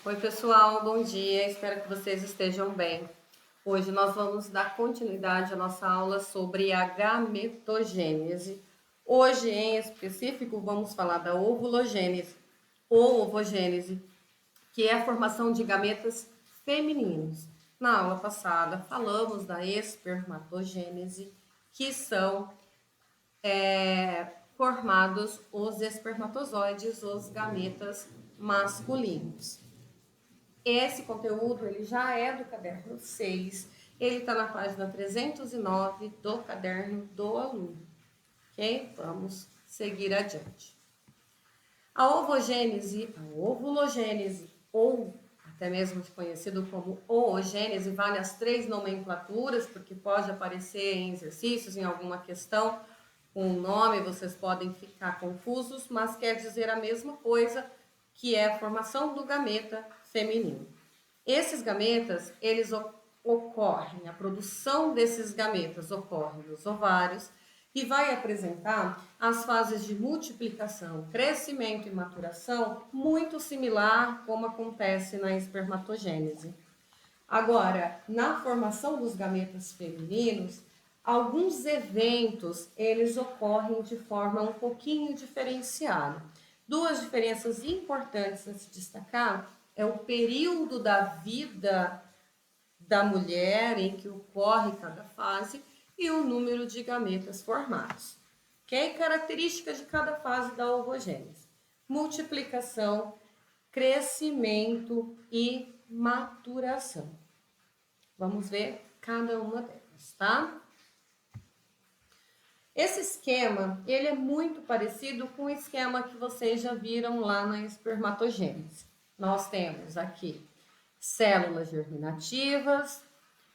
Oi, pessoal, bom dia. Espero que vocês estejam bem. Hoje nós vamos dar continuidade à nossa aula sobre a gametogênese. Hoje, em específico, vamos falar da ovulogênese ou ovogênese, que é a formação de gametas femininos. Na aula passada, falamos da espermatogênese, que são formados os espermatozoides, os gametas masculinos. Esse conteúdo ele já é do caderno 6, ele está na página 309 do caderno do aluno. Ok? Vamos seguir adiante. A ovogênese, a ovulogênese, ou até mesmo conhecido como oogênese, vale as três nomenclaturas, porque pode aparecer em exercícios, em alguma questão, com o nome, vocês podem ficar confusos, mas quer dizer a mesma coisa, que é a formação do gameta feminino. Esses gametas, eles ocorrem, a produção desses gametas ocorre nos ovários e vai apresentar as fases de multiplicação, crescimento e maturação muito similar como acontece na espermatogênese. Agora, na formação dos gametas femininos, alguns eventos, eles ocorrem de forma um pouquinho diferenciada. Duas diferenças importantes a se destacar é o período da vida da mulher em que ocorre cada fase e o número de gametas formados. Ok? Características de cada fase da ovogênese: multiplicação, crescimento e maturação. Vamos ver cada uma delas, tá? Esse esquema, ele é muito parecido com o esquema que vocês já viram lá na espermatogênese. Nós temos aqui células germinativas.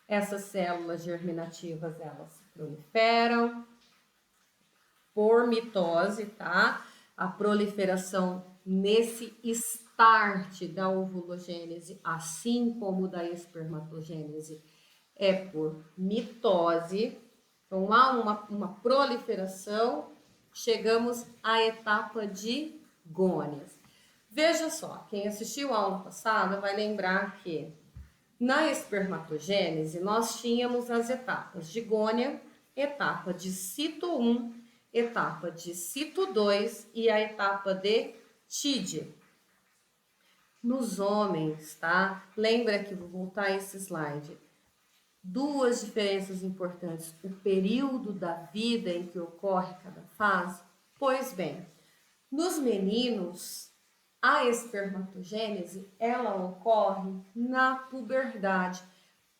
Essas células germinativas, elas se proliferam por mitose, tá? A proliferação nesse start da ovulogênese, assim como da espermatogênese, é por mitose. Então, há uma proliferação, chegamos à etapa de gônias. Veja só, quem assistiu a aula passada vai lembrar que na espermatogênese nós tínhamos as etapas de gônia, etapa de cito 1, etapa de cito 2 e a etapa de tídia. Nos homens, tá? Lembra que vou voltar a esse slide. Duas diferenças importantes: o período da vida em que ocorre cada fase. Pois bem, nos meninos, a espermatogênese, ela ocorre na puberdade.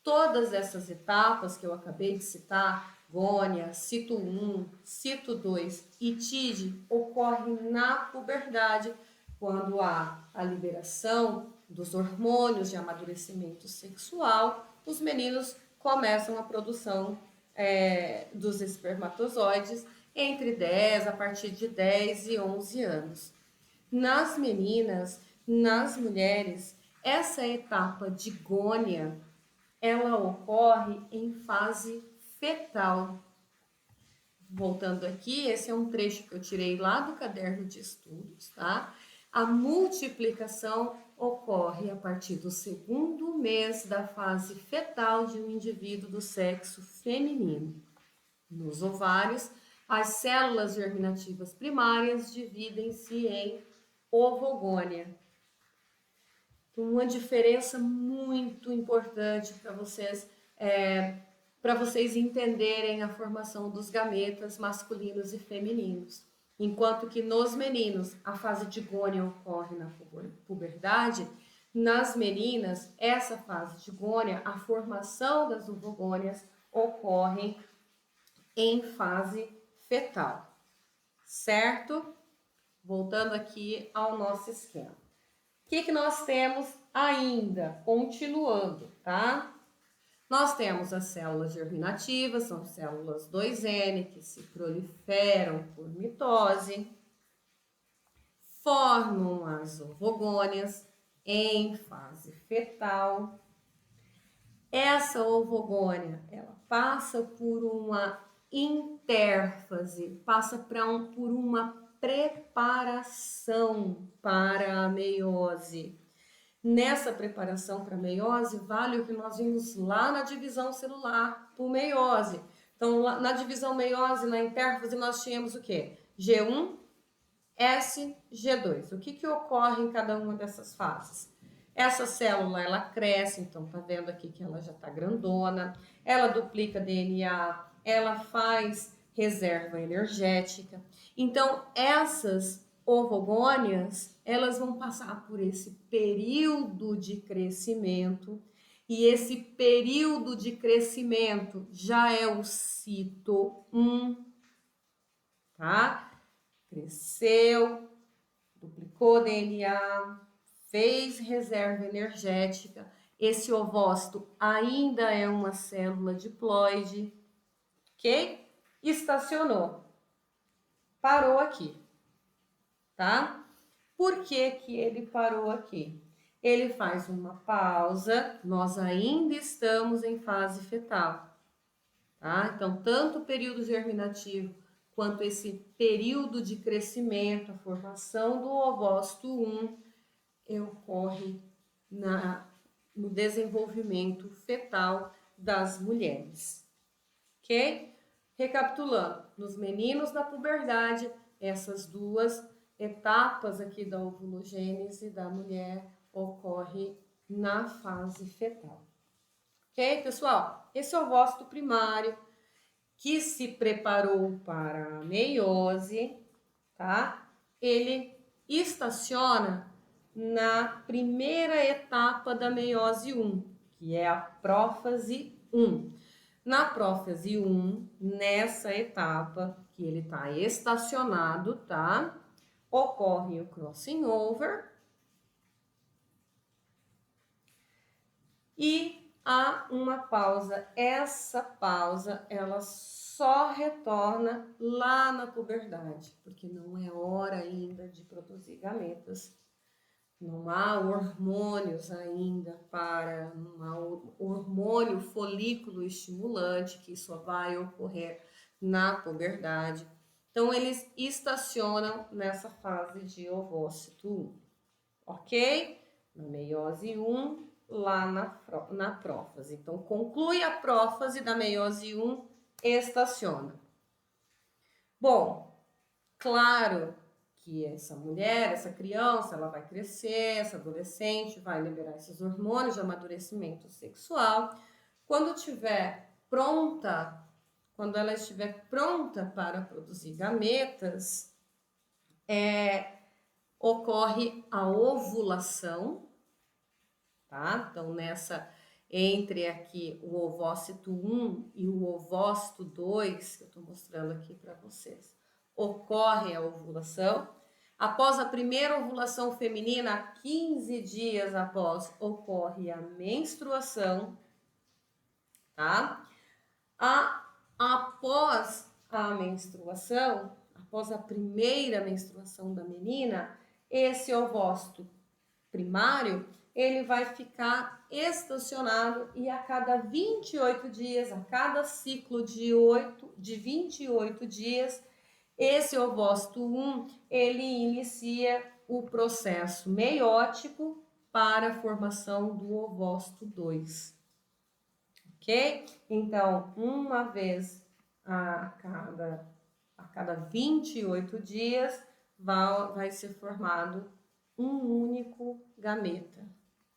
Todas essas etapas que eu acabei de citar, gônia, cito 1, cito 2 e TID, ocorrem na puberdade, quando há a liberação dos hormônios de amadurecimento sexual, os meninos começam a produção dos espermatozoides a partir de 10 e 11 anos. Nas meninas, nas mulheres, essa etapa de gônia, ela ocorre em fase fetal. Voltando aqui, esse é um trecho que eu tirei lá do caderno de estudos, tá? A multiplicação ocorre a partir do segundo mês da fase fetal de um indivíduo do sexo feminino. Nos ovários, as células germinativas primárias dividem-se em ovogônia. Uma diferença muito importante para vocês entenderem a formação dos gametas masculinos e femininos. Enquanto que nos meninos a fase de gônia ocorre na puberdade, nas meninas, essa fase de gônia, a formação das ovogônias ocorre em fase fetal, certo? Voltando aqui ao nosso esquema. O que nós temos ainda? Continuando, tá? Nós temos as células germinativas, são células 2N que se proliferam por mitose, formam as ovogônias em fase fetal. Essa ovogônia, ela passa por uma intérfase, passa por uma preparação para a meiose. Nessa preparação para meiose, vale o que nós vimos lá na divisão celular por meiose. Então, na divisão meiose, na intérfase, nós tínhamos o quê? G1, S, G2. O que ocorre em cada uma dessas fases? Essa célula, ela cresce, então tá vendo aqui que ela já tá grandona, ela duplica DNA, ela faz reserva energética. Então, essas ovogônias, elas vão passar por esse período de crescimento, e esse período de crescimento já é o cito 1, tá? Cresceu, duplicou DNA, fez reserva energética. Esse ovócito ainda é uma célula diploide, ok? Estacionou, parou aqui, tá? Por que que ele parou aqui? Ele faz uma pausa, nós ainda estamos em fase fetal, tá? Então, tanto o período germinativo quanto esse período de crescimento, a formação do ovócito 1, ocorre no desenvolvimento fetal das mulheres, ok? Recapitulando, nos meninos da puberdade, essas duas etapas aqui da ovulogênese da mulher ocorre na fase fetal. Ok, pessoal? Esse é o ovócito primário que se preparou para a meiose, tá? Ele estaciona na primeira etapa da meiose 1, que é a prófase 1. Na prófase 1, nessa etapa que ele está estacionado, tá? Ocorre o crossing over e há uma pausa. Essa pausa, ela só retorna lá na puberdade, porque não é hora ainda de produzir gametas. Não há hormônios ainda para um hormônio folículo estimulante, que só vai ocorrer na puberdade. Então, eles estacionam nessa fase de ovócito 1, ok? Na meiose 1, lá na prófase. Então, conclui a prófase da meiose 1, estaciona. Bom, claro que essa mulher, essa criança, ela vai crescer, essa adolescente vai liberar esses hormônios de amadurecimento sexual. Quando ela estiver pronta para produzir gametas, ocorre a ovulação, tá? Então, entre aqui o ovócito 1 e o ovócito 2, que eu estou mostrando aqui para vocês, ocorre a ovulação. Após a primeira ovulação feminina, 15 dias após, ocorre a menstruação, tá? Após a menstruação, após a primeira menstruação da menina, esse ovócito primário, ele vai ficar estacionado e a cada 28 dias, a cada ciclo de 28 dias, esse ovócito 1, ele inicia o processo meiótico para a formação do ovócito 2. Ok? Então, uma vez a cada 28 dias, vai ser formado um único gameta,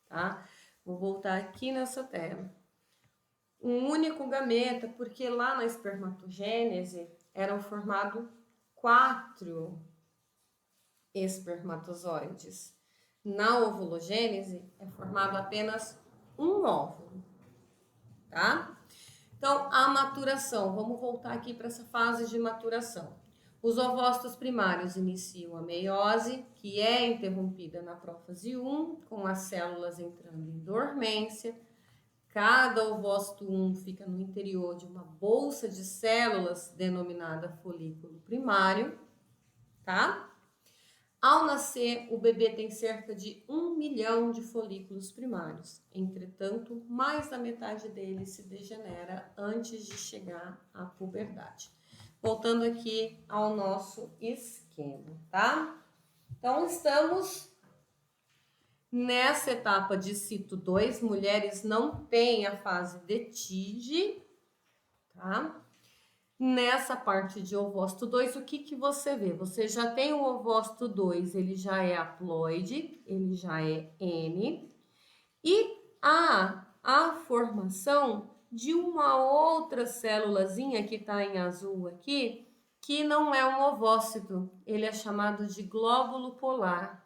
tá? Vou voltar aqui nessa tela. Um único gameta, porque lá na espermatogênese eram formados 4 espermatozoides. Na ovulogênese é formado apenas um óvulo, tá? Então, a maturação, vamos voltar aqui para essa fase de maturação. Os ovócitos primários iniciam a meiose, que é interrompida na prófase 1, com as células entrando em dormência. Cada ovócito 1 fica no interior de uma bolsa de células denominada folículo primário, tá? Ao nascer, o bebê tem cerca de 1 milhão de folículos primários. Entretanto, mais da metade deles se degenera antes de chegar à puberdade. Voltando aqui ao nosso esquema, tá? Então, estamos Nessa etapa de cito 2, mulheres não têm a fase de TIG, tá? Nessa parte de ovócito 2, o que você vê? Você já tem o ovócito 2, ele já é haploide, ele já é N, e há a formação de uma outra célulazinha que está em azul aqui, que não é um ovócito, ele é chamado de glóbulo polar.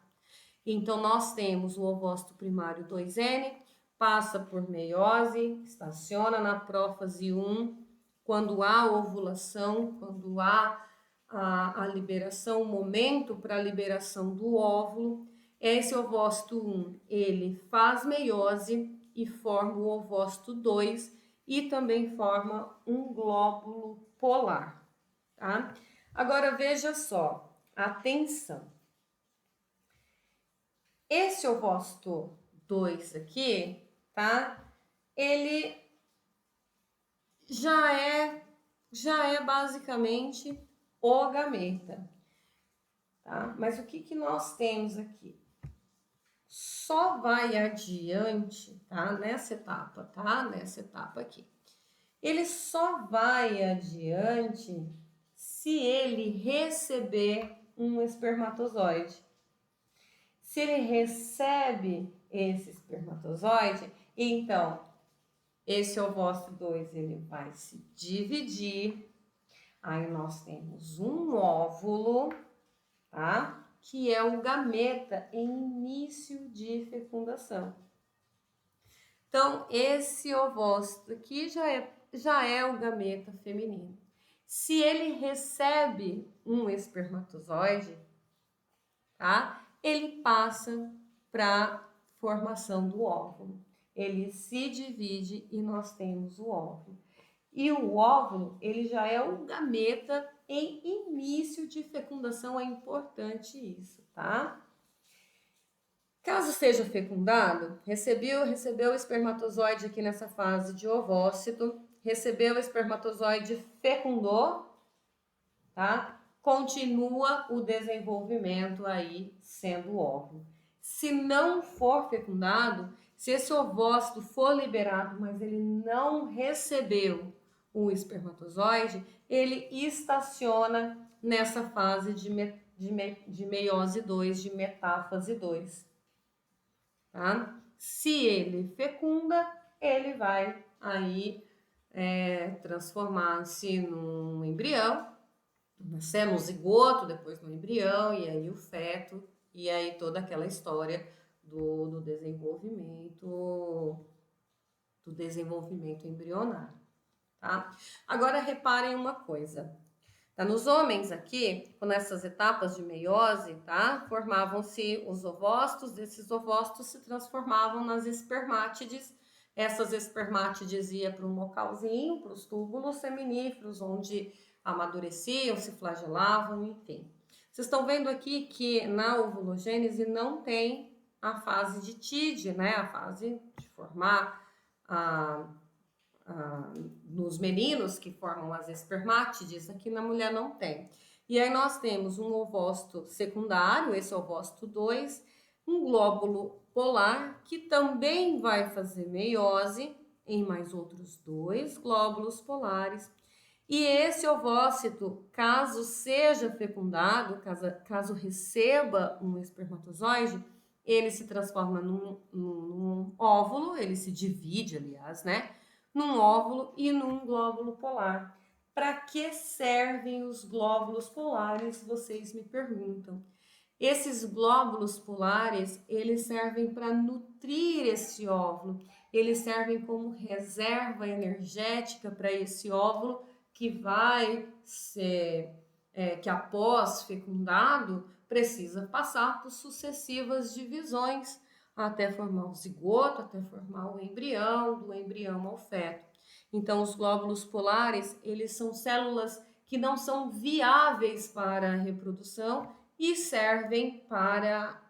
Então, nós temos o ovócito primário 2N, passa por meiose, estaciona na prófase 1, quando há ovulação, quando há a liberação, o momento para a liberação do óvulo. Esse ovócito 1, ele faz meiose e forma o ovócito 2 e também forma um glóbulo polar, tá? Agora, veja só, atenção. Esse ovócito 2 aqui, tá? Ele já é basicamente o gameta, tá? Mas o que nós temos aqui? Só vai adiante, tá? Nessa etapa, tá? Nessa etapa aqui. Ele só vai adiante se ele receber um espermatozoide. Se ele recebe esse espermatozoide, então esse ovócito 2 ele vai se dividir. Aí nós temos um óvulo, tá? Que é o gameta em início de fecundação. Então, esse ovócito aqui já é o gameta feminino. Se ele recebe um espermatozoide, tá? Ele passa para formação do óvulo. Ele se divide e nós temos o óvulo. E o óvulo, ele já é o gameta em início de fecundação, é importante isso, tá? Caso seja fecundado, recebeu o espermatozoide aqui nessa fase de ovócito, recebeu o espermatozoide, fecundou, tá? Continua o desenvolvimento aí sendo óvulo. Se não for fecundado, se esse ovócito for liberado, mas ele não recebeu o espermatozoide, ele estaciona nessa fase de meiose 2, de metáfase 2. Tá? Se ele fecunda, ele vai aí transformar-se num embrião, nascer no zigoto, depois no embrião, e aí o feto, e aí toda aquela história do desenvolvimento embrionário, tá? Agora reparem uma coisa, tá? Nos homens aqui, nessas etapas de meiose, tá? Formavam-se os ovócitos, esses ovócitos se transformavam nas espermátides. Essas espermátides iam para um localzinho, para os túbulos seminíferos, onde amadureciam, se flagelavam, enfim. Vocês estão vendo aqui que na ovulogênese não tem a fase de TID, né? A fase de formar nos meninos que formam as espermátides, aqui na mulher não tem. E aí nós temos um ovócito secundário, esse ovócito 2, um glóbulo polar, que também vai fazer meiose em mais outros 2 glóbulos polares. E esse ovócito, caso seja fecundado, caso receba um espermatozoide, ele se transforma num óvulo, ele se divide, aliás, né? Num óvulo e num glóbulo polar. Para que servem os glóbulos polares, vocês me perguntam. Esses glóbulos polares, eles servem para nutrir esse óvulo, eles servem como reserva energética para esse óvulo que vai ser, que após fecundado, precisa passar por sucessivas divisões até formar o zigoto, até formar o embrião, do embrião ao feto. Então, os glóbulos polares, eles são células que não são viáveis para a reprodução e servem para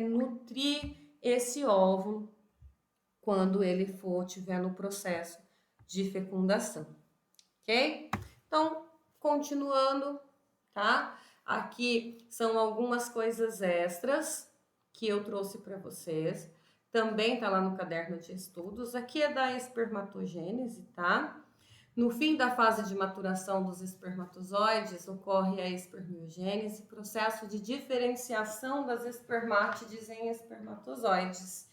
nutrir esse óvulo quando ele estiver no processo de fecundação, ok? Então, continuando, tá? Aqui são algumas coisas extras que eu trouxe para vocês. também está lá no caderno de estudos. Aqui é da espermatogênese, tá? No fim da fase de maturação dos espermatozoides, ocorre a espermiogênese, processo de diferenciação das espermátides em espermatozoides.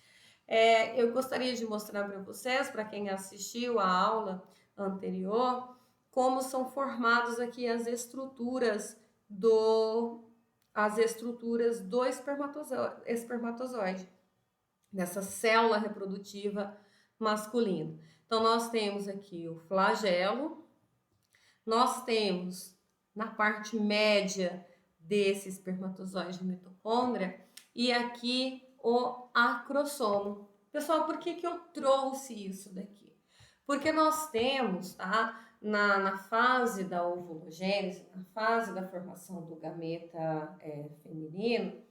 Eu gostaria de mostrar para vocês, para quem assistiu a aula anterior, como são formadas aqui as estruturas do espermatozoide, dessa célula reprodutiva masculina. Então, nós temos aqui o flagelo, nós temos na parte média desse espermatozoide mitocôndria e aqui o acrossomo. Pessoal, por que eu trouxe isso daqui? Porque nós temos, tá, na fase da ovulogênese, na fase da formação do gameta feminino,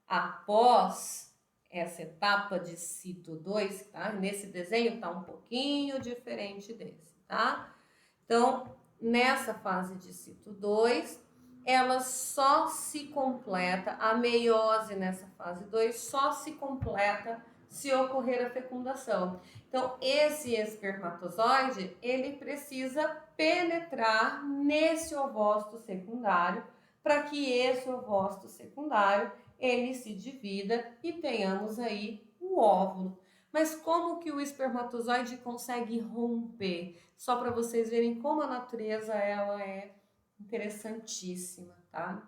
após essa etapa de cito 2, tá? Nesse desenho tá um pouquinho diferente desse, tá? Então, nessa fase de cito 2, ela só se completa, a meiose nessa fase 2 só se completa se ocorrer a fecundação. Então, esse espermatozoide, ele precisa penetrar nesse ovócito secundário para que esse ovócito secundário ele se divida e tenhamos aí o óvulo. Mas como que o espermatozoide consegue romper? Só para vocês verem como a natureza ela é interessantíssima, tá?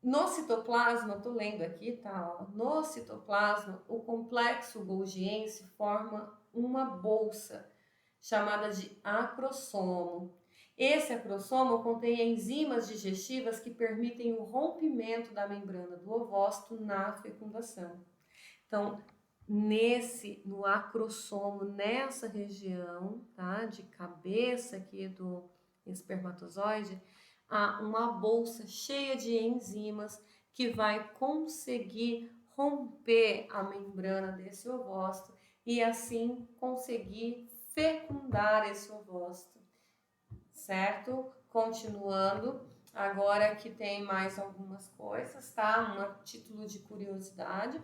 No citoplasma, tô lendo aqui, tá? No citoplasma, o complexo golgiense forma uma bolsa chamada de acrossomo. Esse acrossomo contém enzimas digestivas que permitem o rompimento da membrana do ovócito na fecundação. Então, no acrossomo, nessa região, tá, de cabeça aqui do espermatozoide, há uma bolsa cheia de enzimas que vai conseguir romper a membrana desse ovócito e assim conseguir fecundar esse ovócito, certo? Continuando, agora que tem mais algumas coisas, tá? Um título de curiosidade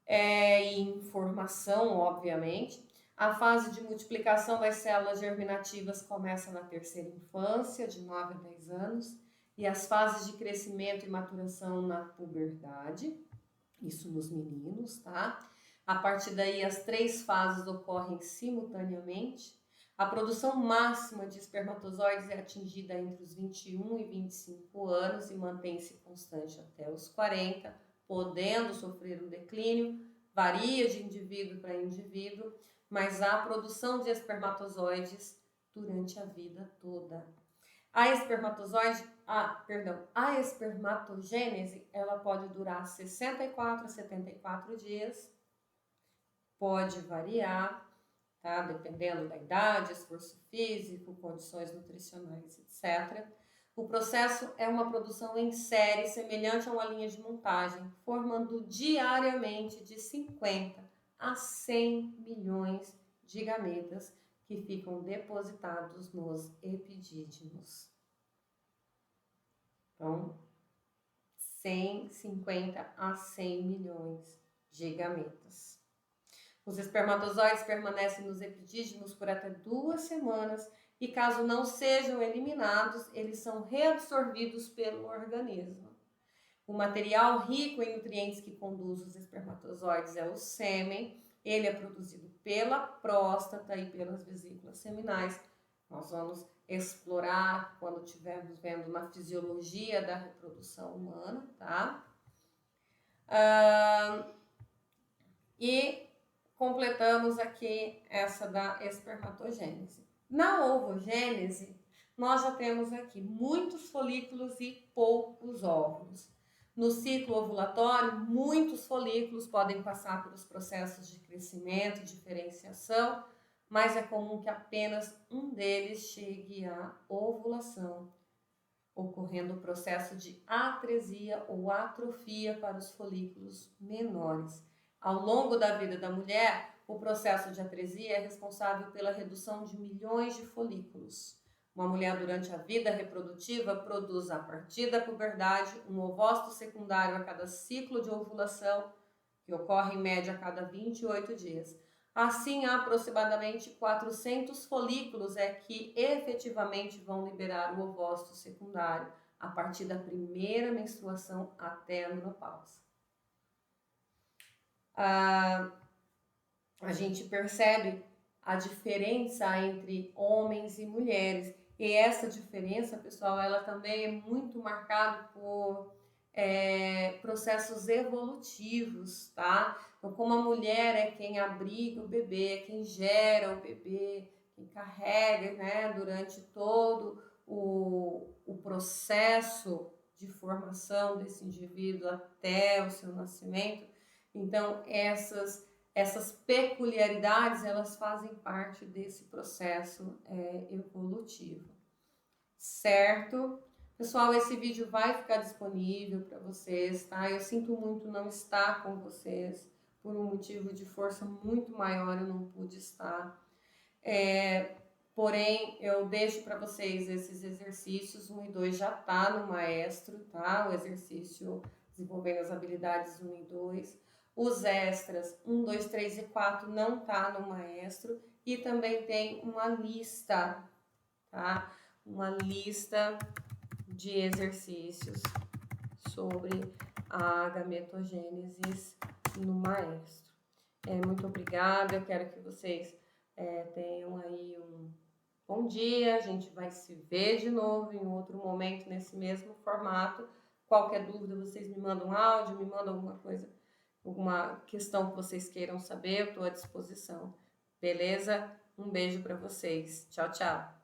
e informação, obviamente. A fase de multiplicação das células germinativas começa na terceira infância, de 9 a 10 anos, e as fases de crescimento e maturação na puberdade, isso nos meninos, tá? A partir daí, as 3 fases ocorrem simultaneamente. A produção máxima de espermatozoides é atingida entre os 21 e 25 anos e mantém-se constante até os 40, podendo sofrer um declínio, varia de indivíduo para indivíduo, mas há produção de espermatozoides durante a vida toda. A espermatogênese, ela pode durar 64 a 74 dias, pode variar, tá? Dependendo da idade, esforço físico, condições nutricionais, etc. O processo é uma produção em série, semelhante a uma linha de montagem, formando diariamente de 50 a 100 milhões de gametas que ficam depositados nos epidídimos. Então, 50 a 100 milhões de gametas. Os espermatozoides permanecem nos epidídimos por até 2 semanas e, caso não sejam eliminados, eles são reabsorvidos pelo organismo. O material rico em nutrientes que conduz os espermatozoides é o sêmen. Ele é produzido pela próstata e pelas vesículas seminais. Nós vamos explorar quando estivermos vendo na fisiologia da reprodução humana, tá? E completamos aqui essa da espermatogênese. Na ovogênese, nós já temos aqui muitos folículos e poucos óvulos. No ciclo ovulatório, muitos folículos podem passar pelos processos de crescimento e diferenciação, mas é comum que apenas um deles chegue à ovulação, ocorrendo o processo de atresia ou atrofia para os folículos menores. Ao longo da vida da mulher, o processo de atresia é responsável pela redução de milhões de folículos. Uma mulher durante a vida reprodutiva produz a partir da puberdade um ovócito secundário a cada ciclo de ovulação, que ocorre em média a cada 28 dias. Assim, há aproximadamente 400 folículos que efetivamente vão liberar o ovócito secundário a partir da primeira menstruação até a menopausa. A gente percebe a diferença entre homens e mulheres. E essa diferença, pessoal, ela também é muito marcada por processos evolutivos, tá? Então, como a mulher é quem abriga o bebê, é quem gera o bebê, quem carrega, né, durante todo o processo de formação desse indivíduo até o seu nascimento, então essas peculiaridades, elas fazem parte desse processo evolutivo, certo? Pessoal, esse vídeo vai ficar disponível para vocês, tá? Eu sinto muito não estar com vocês, por um motivo de força muito maior eu não pude estar. Porém, eu deixo para vocês esses exercícios, 1 e 2 já tá no Maestro, tá? O exercício desenvolvendo as habilidades 1 e 2. Os extras 1, 2, 3 e 4 não tá no Maestro. E também tem uma lista, tá? Uma lista de exercícios sobre a gametogênese no Maestro. Muito obrigada, eu quero que vocês tenham aí um bom dia, a gente vai se ver de novo em outro momento nesse mesmo formato. Qualquer dúvida, vocês me mandam um áudio, me mandam alguma coisa, alguma questão que vocês queiram saber, eu estou à disposição. Beleza? Um beijo para vocês. Tchau, tchau.